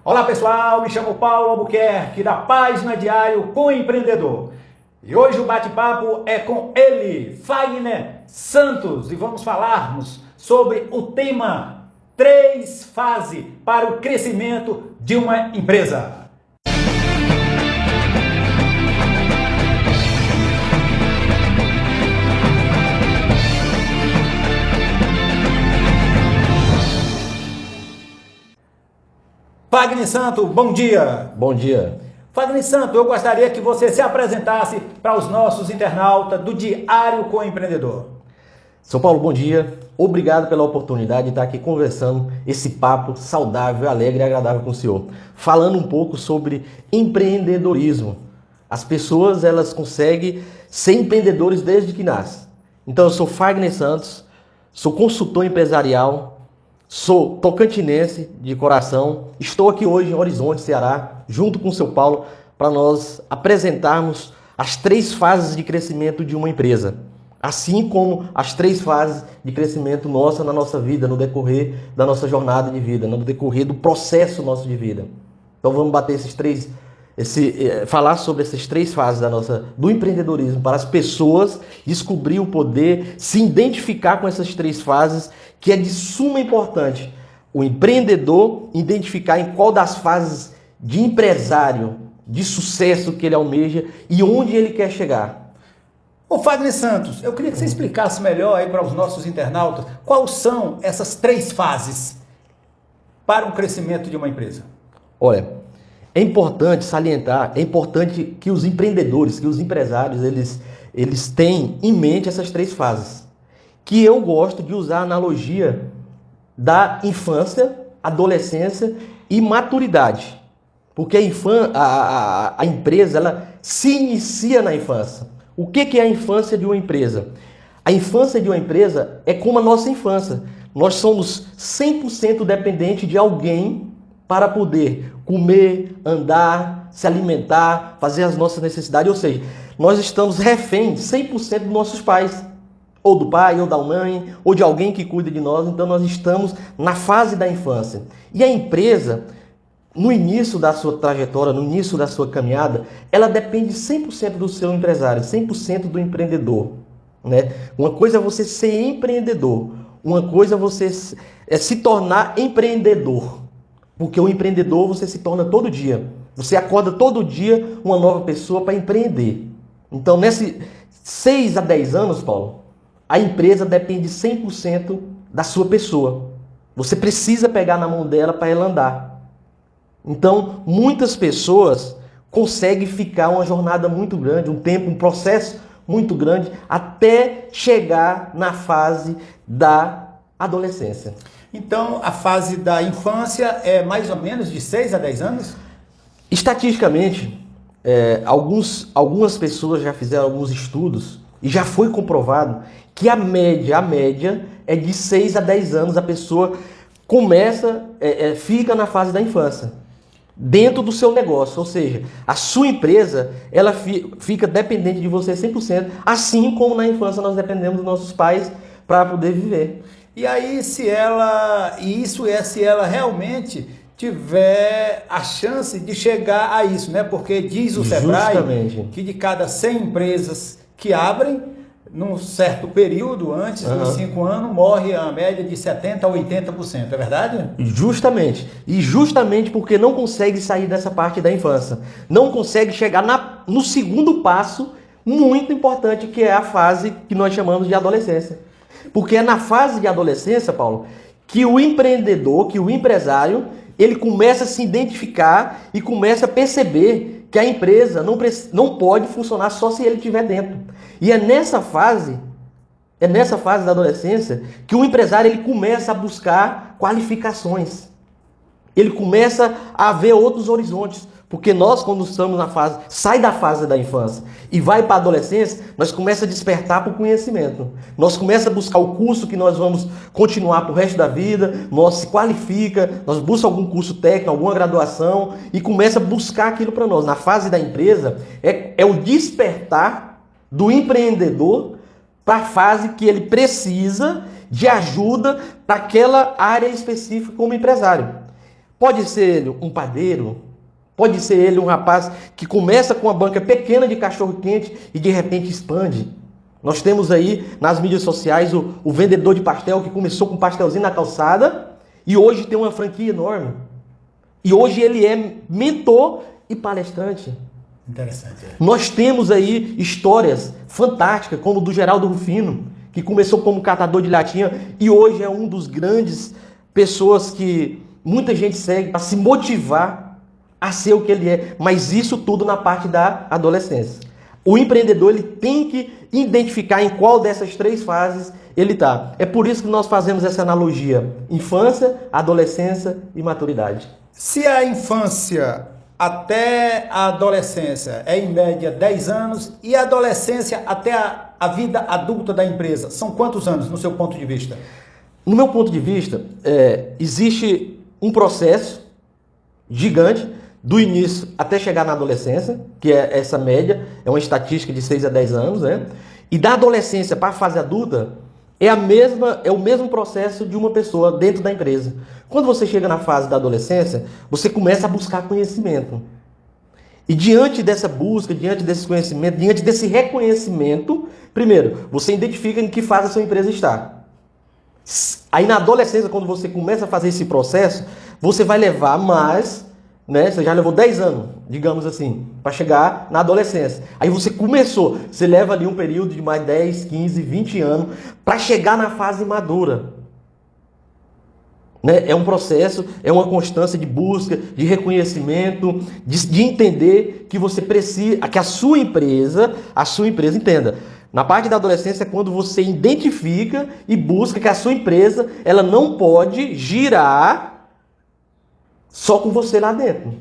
Olá pessoal, me chamo Paulo Albuquerque da Página Diário com Empreendedor. E hoje o bate-papo é com ele, Fagner Santos, e vamos falarmos sobre o tema 3 fases para o crescimento de uma empresa. Fagner Santos, bom dia. Bom dia. Fagner Santos, eu gostaria que você se apresentasse para os nossos internautas do Diário com o Empreendedor. São Paulo, bom dia. Obrigado pela oportunidade de estar aqui conversando esse papo saudável, alegre e agradável com o senhor. Falando um pouco sobre empreendedorismo. As pessoas, elas conseguem ser empreendedores desde que nascem. Então, eu sou Fagner Santos, sou consultor empresarial, sou tocantinense de coração, estou aqui hoje em Horizonte, Ceará, junto com o seu Paulo, para nós apresentarmos as 3 fases de crescimento de uma empresa, assim como as 3 fases de crescimento nossa na nossa vida, no decorrer da nossa jornada de vida, no decorrer do processo nosso de vida. Então vamos bater falar sobre essas 3 fases do empreendedorismo para as pessoas descobrir o poder, se identificar com essas 3 fases, que é de suma importância o empreendedor identificar em qual das fases de empresário, de sucesso que ele almeja e onde ele quer chegar. Ô Fagner Santos, eu queria que você explicasse melhor aí para os nossos internautas quais são essas 3 fases para o crescimento de uma empresa. Olha, é importante salientar, é importante que os empreendedores, que os empresários, eles tenham em mente essas 3 fases. Que eu gosto de usar a analogia da infância, adolescência e maturidade. Porque a empresa, ela se inicia na infância. O que é a infância de uma empresa? A infância de uma empresa é como a nossa infância. Nós somos 100% dependentes de alguém para poder comer, andar, se alimentar, fazer as nossas necessidades. Ou seja, nós estamos reféns 100% dos nossos pais. Ou do pai, ou da mãe, ou de alguém que cuida de nós. Então nós estamos na fase da infância. E a empresa, no início da sua trajetória, no início da sua caminhada, ela depende 100% do seu empresário, 100% do empreendedor. Né? Uma coisa é você ser empreendedor, uma coisa é você se tornar empreendedor. Porque o empreendedor você se torna todo dia. Você acorda todo dia uma nova pessoa para empreender. Então, nesses 6 a 10 anos, Paulo, a empresa depende 100% da sua pessoa. Você precisa pegar na mão dela para ela andar. Então, muitas pessoas conseguem ficar uma jornada muito grande, um processo muito grande, até chegar na fase da adolescência. Então, a fase da infância é mais ou menos de 6 a 10 anos? Estatisticamente, algumas pessoas já fizeram alguns estudos e já foi comprovado que a média é de 6 a 10 anos. A pessoa fica na fase da infância, dentro do seu negócio. Ou seja, a sua empresa ela fica dependente de você 100%, assim como na infância nós dependemos dos nossos pais para poder viver. E aí, se ela realmente tiver a chance de chegar a isso, né? Porque diz o Sebrae que de cada 100 empresas que abrem, num certo período, antes dos 5 anos, morre a média de 70% a 80%, é verdade? Justamente. E justamente porque não consegue sair dessa parte da infância. Não consegue chegar no segundo passo, muito importante, que é a fase que nós chamamos de adolescência. Porque é na fase de adolescência, Paulo, que o empreendedor, que o empresário, ele começa a se identificar e começa a perceber que a empresa não pode funcionar só se ele estiver dentro. E é nessa fase da adolescência que o empresário ele começa a buscar qualificações. Ele começa a ver outros horizontes. Porque nós, quando estamos sai da fase da infância e vai para a adolescência, nós começamos a despertar para o conhecimento. Nós começamos a buscar o curso que nós vamos continuar para o resto da vida, nós se qualifica, nós buscamos algum curso técnico, alguma graduação e começa a buscar aquilo para nós. Na fase da empresa, é o despertar do empreendedor para a fase que ele precisa de ajuda para aquela área específica como empresário. Pode ser ele um padeiro, pode ser ele um rapaz que começa com uma banca pequena de cachorro-quente e de repente expande. Nós temos aí nas mídias sociais o vendedor de pastel que começou com um pastelzinho na calçada e hoje tem uma franquia enorme. E hoje ele é mentor e palestrante. Interessante. Nós temos aí histórias fantásticas, como do Geraldo Rufino, que começou como catador de latinha e hoje é um dos grandes pessoas que muita gente segue para se motivar a ser o que ele é. Mas isso tudo na parte da adolescência. O empreendedor ele tem que identificar em qual dessas três fases ele está. É por isso que nós fazemos essa analogia: infância, adolescência e maturidade. Se a infância até a adolescência é em média 10 anos e a adolescência até a vida adulta da empresa, são quantos anos no seu ponto de vista? No meu ponto de vista, existe um processo gigante do início até chegar na adolescência, que é essa média, é uma estatística de 6 a 10 anos, né? E da adolescência para a fase adulta é o mesmo processo de uma pessoa dentro da empresa. Quando você chega na fase da adolescência, você começa a buscar conhecimento. E diante dessa busca, diante desse conhecimento, diante desse reconhecimento, primeiro, você identifica em que fase a sua empresa está. Aí na adolescência, quando você começa a fazer esse processo, você vai levar mais, né? Você já levou 10 anos, digamos assim, para chegar na adolescência. Aí você leva ali um período de mais 10, 15, 20 anos para chegar na fase madura. Né? É um processo, é uma constância de busca, de reconhecimento, de entender que você precisa, que a sua empresa entenda. Na parte da adolescência é quando você identifica e busca que a sua empresa ela não pode girar só com você lá dentro.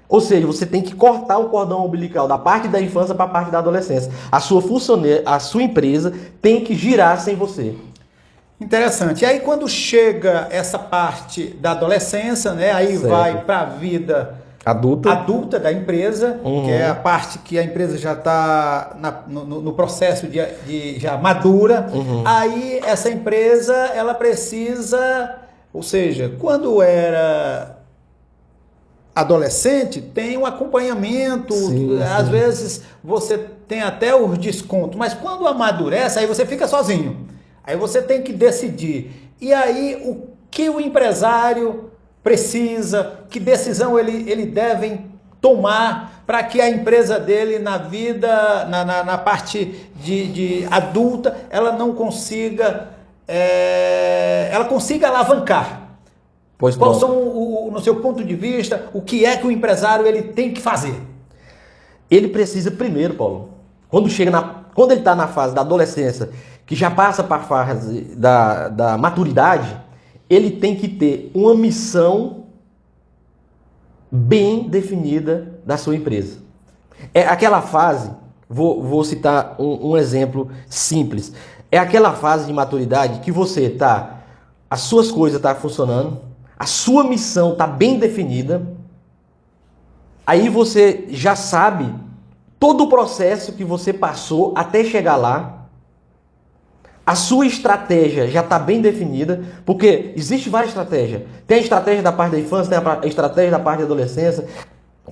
Ou seja, você tem que cortar o cordão umbilical da parte da infância para a parte da adolescência. A sua empresa tem que girar sem você. Interessante. E aí quando chega essa parte da adolescência, né, aí certo, vai para a vida adulta da empresa, que é a parte que a empresa já está no processo de já madura. Aí essa empresa ela precisa, ou seja, quando era adolescente, tem um acompanhamento, sim. Às vezes você tem até os descontos, mas quando amadurece, aí você fica sozinho. Aí você tem que decidir. E aí, o que o empresário precisa, que decisão ele deve tomar para que a empresa dele na vida, na parte de adulta, ela não consiga, ela consiga alavancar. Pois qual são, no seu ponto de vista, o que é que o empresário ele tem que fazer? Ele precisa primeiro, Paulo, quando ele está na fase da adolescência, que já passa para a fase da maturidade, ele tem que ter uma missão bem definida da sua empresa. É aquela fase, vou citar um exemplo simples, é aquela fase de maturidade que você as suas coisas estão funcionando, a sua missão está bem definida, aí você já sabe todo o processo que você passou até chegar lá. A sua estratégia já está bem definida, porque existe várias estratégias. Tem a estratégia da parte da infância, tem a estratégia da parte da adolescência,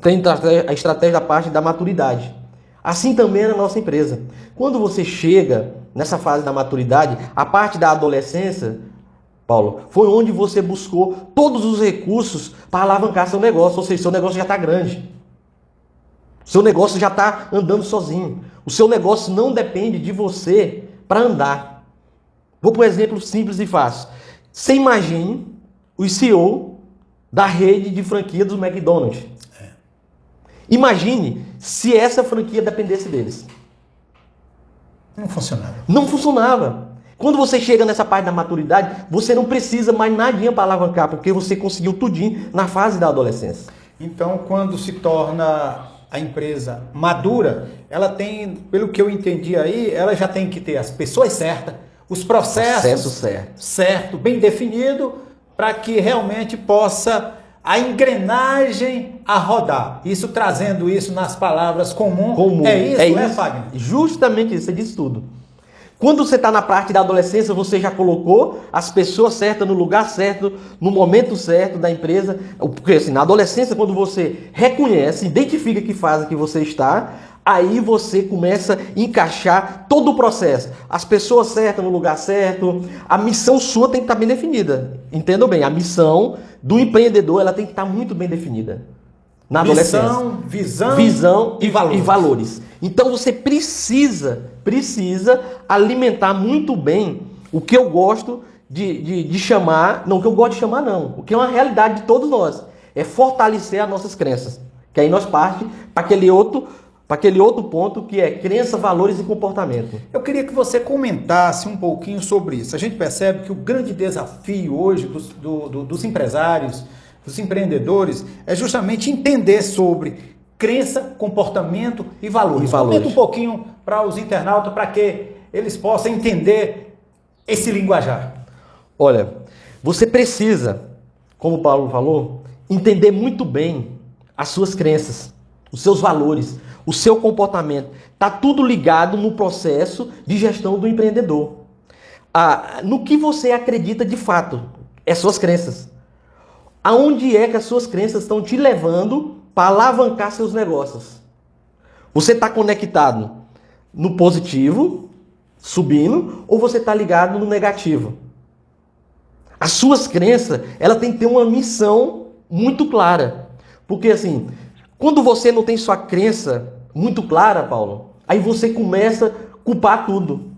tem a estratégia da parte da maturidade. Assim também é na nossa empresa. Quando você chega nessa fase da maturidade, a parte da adolescência, Paulo, foi onde você buscou todos os recursos para alavancar seu negócio, ou seja, seu negócio já está grande. Seu negócio já está andando sozinho. O seu negócio não depende de você para andar. Vou para um exemplo simples e fácil. Você imagine o CEO da rede de franquia dos McDonald's. Imagine se essa franquia dependesse deles. Não funcionava. Não funcionava. Quando você chega nessa parte da maturidade, você não precisa mais nadinha para alavancar, porque você conseguiu tudinho na fase da adolescência. Então, quando se torna a empresa madura, ela tem, pelo que eu entendi aí, ela já tem que ter as pessoas certas, os processos certo, bem definido, para que realmente possa a engrenagem a rodar. Isso trazendo isso nas palavras comuns. É isso, Fagner? Justamente isso, você disse tudo. Quando você está na parte da adolescência, você já colocou as pessoas certas no lugar certo, no momento certo da empresa. Porque assim, na adolescência, quando você reconhece, identifica que fase que você está, aí você começa a encaixar todo o processo. As pessoas certas no lugar certo. A missão sua tem que estar bem definida. Entendam bem, a missão do empreendedor ela tem que estar muito bem definida. Na adolescência. Visão e valores. Então você precisa alimentar muito bem o que eu gosto de chamar, não, o que eu gosto de chamar não, o que é uma realidade de todos nós, é fortalecer as nossas crenças, que aí nós partimos para aquele outro ponto que é crença, valores e comportamento. Eu queria que você comentasse um pouquinho sobre isso. A gente percebe que o grande desafio hoje dos empresários, dos empreendedores, é justamente entender sobre crença, comportamento e valores. Comenta um pouquinho para os internautas, para que eles possam entender esse linguajar. Olha, você precisa, como o Paulo falou, entender muito bem as suas crenças, os seus valores, o seu comportamento. Está tudo ligado no processo de gestão do empreendedor. No que você acredita de fato, é suas crenças. Aonde é que as suas crenças estão te levando para alavancar seus negócios? Você está conectado no positivo, subindo, ou você está ligado no negativo? As suas crenças, ela tem que ter uma missão muito clara. Porque assim, quando você não tem sua crença muito clara, Paulo, aí você começa a culpar tudo.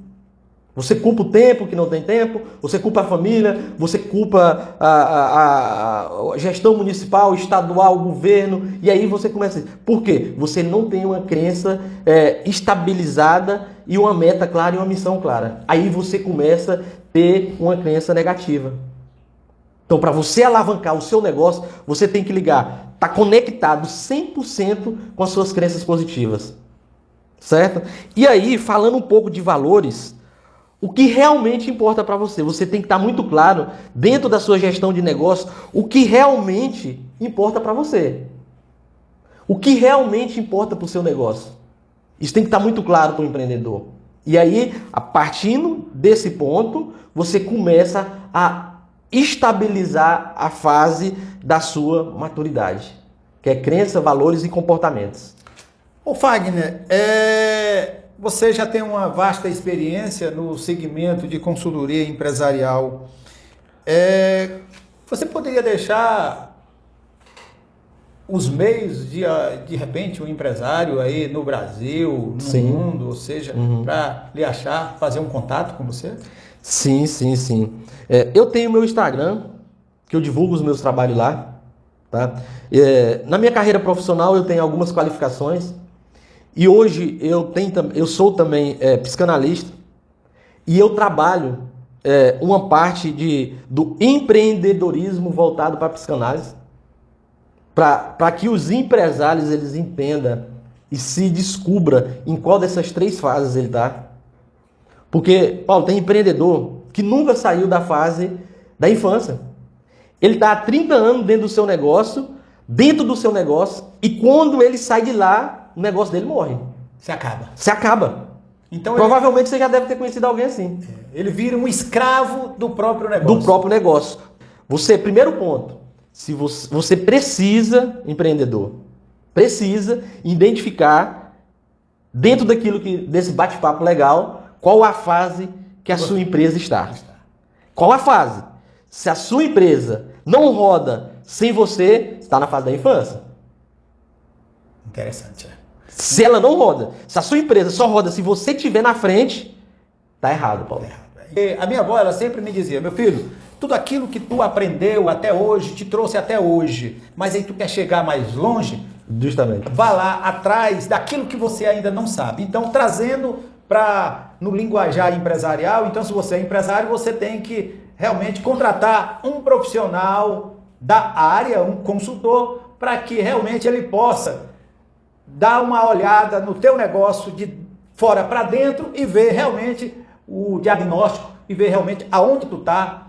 Você culpa o tempo que não tem tempo, você culpa a família, você culpa a gestão municipal, estadual, o governo, e aí você começa... Por quê? Você não tem uma crença estabilizada e uma meta clara e uma missão clara. Aí você começa a ter uma crença negativa. Então, para você alavancar o seu negócio, você tem que ligar, tá conectado 100% com as suas crenças positivas. Certo? E aí, falando um pouco de valores... O que realmente importa para você? Você tem que estar muito claro, dentro da sua gestão de negócio, o que realmente importa para você. O que realmente importa para o seu negócio. Isso tem que estar muito claro para o empreendedor. E aí, a partir desse ponto, você começa a estabilizar a fase da sua maturidade, que é crença, valores e comportamentos. Ô Fagner, você já tem uma vasta experiência no segmento de consultoria empresarial. Você poderia deixar os meios de repente, um empresário aí no Brasil, no Sim. mundo, ou seja, para lhe achar, fazer um contato com você? Sim. Eu tenho meu Instagram, que eu divulgo os meus trabalhos lá. Tá? Na minha carreira profissional eu tenho algumas qualificações. E hoje eu sou também psicanalista e eu trabalho uma parte do empreendedorismo voltado para a psicanálise, para que os empresários eles entendam e se descubra em qual dessas três fases ele está. Porque, Paulo, tem empreendedor que nunca saiu da fase da infância. Ele está há 30 anos dentro do seu negócio, e quando ele sai de lá, o negócio dele morre. Se acaba. Se acaba. Então, provavelmente você já deve ter conhecido alguém assim. Ele vira um escravo do próprio negócio. Do próprio negócio. Primeiro ponto, se você precisa, empreendedor, precisa identificar, dentro desse bate-papo legal, qual a fase que a sua empresa está. Qual a fase? Se a sua empresa não roda sem você, está na fase da infância. Interessante, Se ela não roda, se a sua empresa só roda se você estiver na frente, tá errado, Paulo. A minha avó, ela sempre me dizia, meu filho, tudo aquilo que tu aprendeu até hoje, te trouxe até hoje, mas aí tu quer chegar mais longe, justamente, vá lá atrás daquilo que você ainda não sabe. Então, trazendo no linguajar empresarial, então se você é empresário, você tem que realmente contratar um profissional da área, um consultor, para que realmente ele possa dar uma olhada no teu negócio de fora para dentro e ver realmente o diagnóstico e ver realmente aonde tu tá,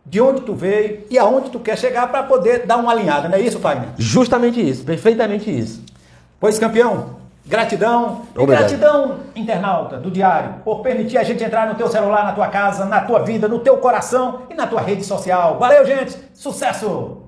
de onde tu veio e aonde tu quer chegar para poder dar uma alinhada, não é isso, Fagner? Justamente isso, perfeitamente isso. Pois, campeão, Gratidão. E gratidão, internauta do Diário, por permitir a gente entrar no teu celular, na tua casa, na tua vida, no teu coração e na tua rede social. Valeu, gente. Sucesso!